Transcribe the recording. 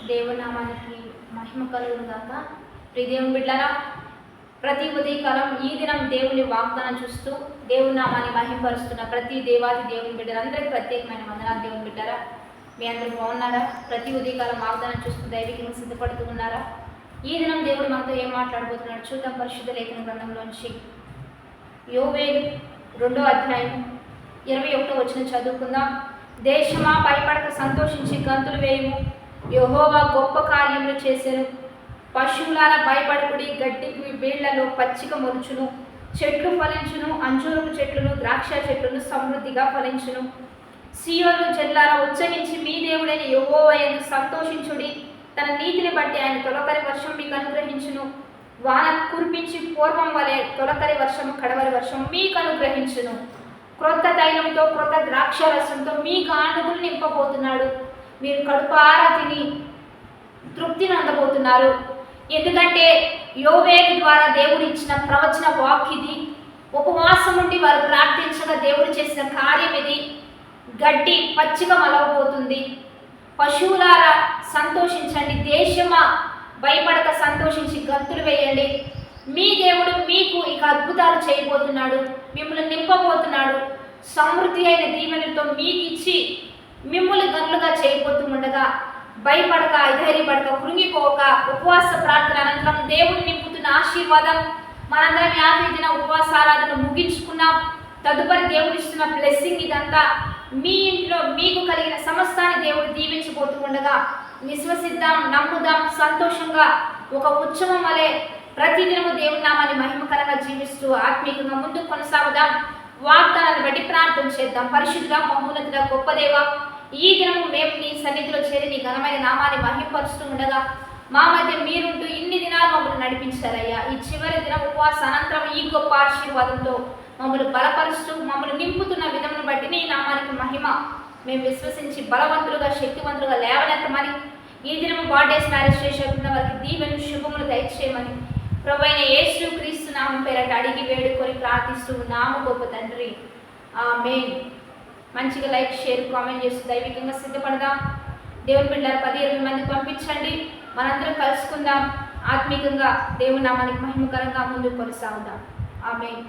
దేవుని నామానికి మహిమ కలుగును గాక. ప్రియ దేవుని బిడ్డలారా, ప్రతి ఉదయకాలం ఈ దినం దేవుని వాగ్దానం చూస్తూ దేవుని నామాన్ని మహిమపరుస్తున్న ప్రతి దేవాది దేవుని బిడ్డలందరికీ ప్రత్యేకమైన వందనాలు. దేవుని బిడ్డారా, మీ అందరూ బాగున్నారా? ప్రతి ఉదయకాలం వాగ్దానం చూస్తూ దైవికంగా సిద్ధపడుతూ ఉన్నారా? ఈ దినం దేవుడు మనతో ఏం మాట్లాడబోతున్నాడు చూద్దాం. పరిశుద్ధ లేఖన గ్రంథంలోంచి యోవేలు 2వ అధ్యాయం 21వ వచనం చదువుకుందాం. దేశమా భయపడక సంతోషించి గంతులు వేయము, యెహోవా గొప్ప కార్యములు చేసెను. పశువులారా భయపడకుడి, గడ్డికి బీళ్లలో పచ్చిక మొలుచును, చెట్లు ఫలించును, అంజూరపు చెట్లను ద్రాక్ష చెట్లను సమృద్ధిగా ఫలించును. సీయోను జల్లారా ఉచ్చరించి మీ దేవుడైన యెహోవా యందు సంతోషించుడి. తన నీతిని బట్టి ఆయన తొలకరి వర్షం మీకు అనుగ్రహించును. వాన కురిపించి పూర్వం వలె తొలకరి వర్షము కడవరి వర్షం మీకు అనుగ్రహించును. క్రొత్త తైలంతో క్రొత్త ద్రాక్ష రసంతో మీ గానుగులు నింపబోతున్నాడు. మీరు కడుపారా తిని తృప్తిని అందబోతున్నారు. ఎందుకంటే యోవేలు ద్వారా దేవుడు ఇచ్చిన ప్రవచన వాక్యది. ఉపవాసం ఉండి వారు ప్రార్థించగా దేవుడు చేసిన కార్యం ఇది. గడ్డి పచ్చిక మలవబోతుంది. పశువులారా సంతోషించండి, దేశమా భయపడక సంతోషించి గంతులు వేయండి. మీ దేవుడు మీకు ఇక అద్భుతాలు చేయబోతున్నాడు, మిమ్మల్ని నింపబోతున్నాడు. సమృద్ధి అయిన దీవెనలతో మీకు ఇచ్చి మిమ్మల్ని గనులుగా చేయబోతూ ఉండగా భయపడక, ధైర్యపడక, కృంగిపోక ఉపవాస ప్రార్థన అనంతరం దేవుని నింపుతున్న ఆశీర్వాదం. మనందరం 50 దిన ఉపవాసారాధన ముగించుకున్నాం. తదుపరి దేవుడు ఇస్తున్న బ్లెస్సింగ్ ఇదంతా. మీ ఇంట్లో మీకు కలిగిన సమస్తాన్ని దేవుడు దీవించబోతూ ఉండగా విశ్వసిద్దాం, నమ్ముదాం, సంతోషంగా ఒక ఉత్సవం వలె ప్రతిదినము దేవుని నామాన్ని మహిమకరంగా జీవిస్తూ ఆత్మీయంగా ముందుకు కొనసాగుదాం. వాగ్దానాన్ని బట్టి ప్రార్థన చేద్దాం. పరిశుద్ధుడా, మహోన్నతుడా, గొప్ప దేవ, ఈ దినము మేము నీ సన్నిధిలో చేరి నీ ఘనమైన నామాన్ని మహిమపరుస్తూ ఉండగా మా మధ్య మీరుంటూ ఇన్ని దినాలు మమ్మల్ని నడిపించారయ్యా. ఈ చివరి దినం ఉపవాస అనంతరం ఈ గొప్ప ఆశీర్వాదంతో మమ్మల్ని బలపరుస్తూ మమ్మల్ని నింపుతున్న విధమును బట్టి నీ నామానికి మహిమ మేము విశ్వసించి బలవంతులుగా, శక్తివంతులుగా లేవనెత్తమని, ఈ దినం బర్త్డేస్ మ్యారేజ్ చేసేకున్న వారికి దీవెను శుభములు దయచేయమని ప్రభువైన యేసు క్రీస్తు నామం పేరట అడిగి వేడుకొని ప్రార్థిస్తూ నామ గొప్ప తండ్రి, ఆమేన్. మంచిగా లైక్, షేర్, కామెంట్ చేస్తూ దైవికంగా సిద్ధపడదాం. దేవుని బిడ్డలు 10-20 మంది పంపించండి. మనందరం కలుసుకుందాం. ఆత్మీయంగా దేవుని నామానికి మహిమకరంగా ముందుకు కొనసాగుదాం. ఆమేన్.